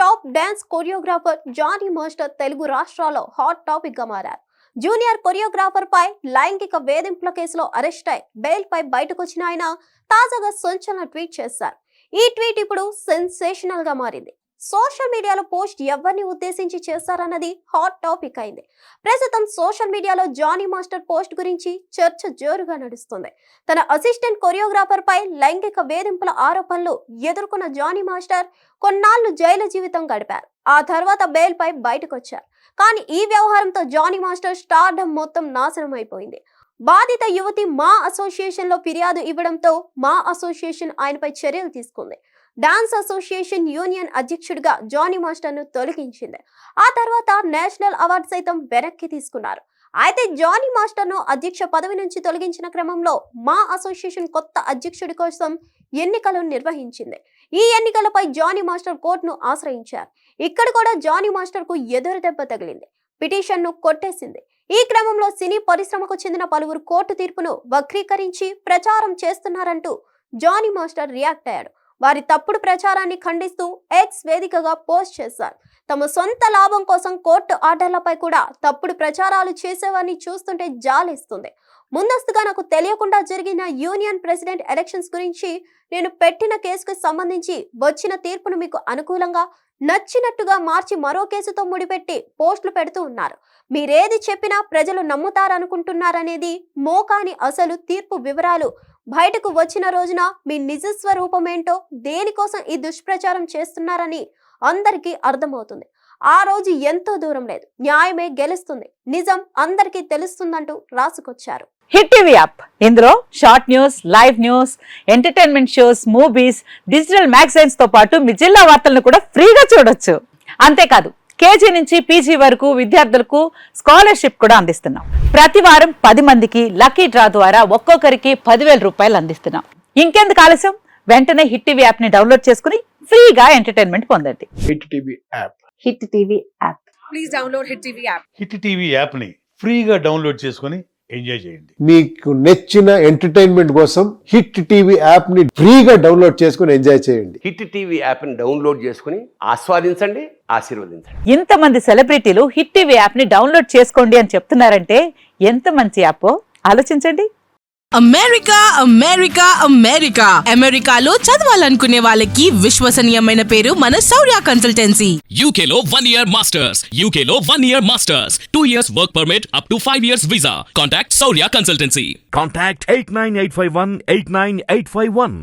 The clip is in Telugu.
Top dance choreographer Jani master Telugu రాష్ట్రాల్లో హాట్ టాపిక్ గా మారారు. జూనియర్ కొరియోగ్రాఫర్ పై లైంగిక వేధింపుల కేసులో అరెస్ట్ అయి బెయిల్ పై బయటకొచ్చిన ఆయన తాజాగా సంచలన ట్వీట్ చేశారు. ఈ ట్వీట్ ఇప్పుడు సెన్సేషనల్ గా మారింది. సోషల్ మీడియాలో పోస్ట్ ఎవరిని ఉద్దేశించి చేశారన్నది హాట్ టాపిక్ అయింది. ప్రస్తుతం సోషల్ మీడియాలో జానీ మాస్టర్ పోస్ట్ గురించి చర్చ జోరుగా నడుస్తుంది. తన అసిస్టెంట్ కొరియోగ్రాఫర్ పై లైంగిక వేధింపుల ఆరోపణలు ఎదుర్కొన్న జానీ మాస్టర్ కొన్నాళ్లు జైలు జీవితం గడిపారు. ఆ తర్వాత బెయిల్ పై బయటకొచ్చారు. కానీ ఈ వ్యవహారంతో జానీ మాస్టర్ స్టార్డమ్ మొత్తం నాశనం అయిపోయింది. బాధిత యువతి మా అసోసియేషన్ లో ఫిర్యాదు ఇవ్వడంతో మా అసోసియేషన్ ఆయనపై చర్యలు తీసుకుంది. డాన్స్ అసోసియేషన్ యూనియన్ అధ్యక్షుడిగా జానీ మాస్టర్ ను తొలగించింది. ఆ తర్వాత నేషనల్ అవార్డు సైతం వెనక్కి తీసుకున్నారు. అయితే జానీ మాస్టర్ ను అధ్యక్ష పదవి నుంచి తొలగించిన క్రమంలో మా అసోసియేషన్ కొత్త అధ్యక్షుడి కోసం ఎన్నికలు నిర్వహించింది. ఈ ఎన్నికలపై జానీ మాస్టర్ కోర్టును ఆశ్రయించారు. ఇక్కడ కూడా జానీ మాస్టర్ కు ఎదురు దెబ్బ తగిలింది. పిటిషన్ ను కొట్టేసింది. ఈ క్రమంలో సినీ పరిశ్రమకు చెందిన పలువురు కోర్టు తీర్పును వక్రీకరించి ప్రచారం చేస్తున్నారంటూ జానీ మాస్టర్ రియాక్ట్ అయ్యాడు. వారి తప్పుడు ప్రచారాన్ని ఖండిస్తూ ఎక్స్ వేదికగా పోస్ట్ చేశారు. తమ సొంత లాభం కోసం కోర్టు ఆర్డర్లపై కూడా తప్పుడు ప్రచారాలు చేసేవారిని చూస్తుంటే జాలేస్తుంది. ముందస్తుగా నాకు తెలియకుండా జరిగిన యూనియన్ ప్రెసిడెంట్ ఎలక్షన్స్ గురించి నేను పెట్టిన కేసుకు సంబంధించి వచ్చిన తీర్పును మీకు అనుకూలంగా నచ్చినట్టుగా మార్చి మరో కేసుతో ముడిపెట్టి పోస్టులు పెడుతూ ఉన్నారు. మీరేది చెప్పినా ప్రజలు నమ్ముతారనుకుంటున్నారనేది మోకాని అసలు తీర్పు వివరాలు బయటకు వచ్చిన రోజున మీ నిజ స్వరూపమేంటో, దేనికోసం ఈ దుష్ప్రచారం చేస్తున్నారని అందరికీ అర్థమవుతుంది. ఆ రోజు ఎంతో దూరం లేదు, న్యాయమే గెలుస్తుంది, నిజం అందరికీ తెలుస్తుందంటూ రాసుకొచ్చారు. హిట్ టీవీ యాప్, ఇందులో short news, live news, entertainment shows, movies, digital magazines తో పాటు మీ జిల్లా వార్తలను కూడా ఫ్రీగా చూడొచ్చు. అంతేకాదు కేజీ నుంచి పీజీ వరకు విద్యార్థులకు స్కాలర్షిప్ కూడా అందిస్తున్నాం. ప్రతి వారం 10 మందికి లక్కీ డ్రా ద్వారా ఒక్కొక్కరికి 10,000 రూపాయలు అందిస్తున్నాం. ఇంకెందుకు ఆలస్యం, వెంటనే హిట్ టీవీ యాప్ ని డౌన్లోడ్ చేసుకుని ఫ్రీగా ఎంటర్టైన్మెంట్ పొందండి. Hit TV app. Hit TV app. Please download hit TV app. Hit TV app ని ఫ్రీగా డౌన్లోడ్ చేసుకుని ఎంజాయ్ చేయండి. మీకు నచ్చిన ఎంటర్టైన్మెంట్ కోసం హిట్ టీవీ యాప్ ని ఫ్రీగా డౌన్లోడ్ చేసుకుని ఎంజాయ్ చేయండి. హిట్ టీవీ యాప్ ని డౌన్లోడ్ చేసుకుని ఆస్వాదించండి, ఆశీర్వదించండి. ఇంతమంది సెలబ్రిటీలు హిట్ టీవీ యాప్ ని డౌన్లోడ్ చేసుకోండి అని చెప్తున్నారంటే ఎంత మంచి యాప్ ఆలోచించండి. అమెరికా అమెరికా అమెరికా అమెరికాలో చదవాలనుకునే వాళ్ళకి విశ్వసనీయమైన పేరు మన శౌర్య కన్సల్టెన్సీ. UK లో 1 year masters. UK లో 1 year masters. 2 years work permit up to 5 years visa. Contact Saurya Consultancy. Contact 89851 89851.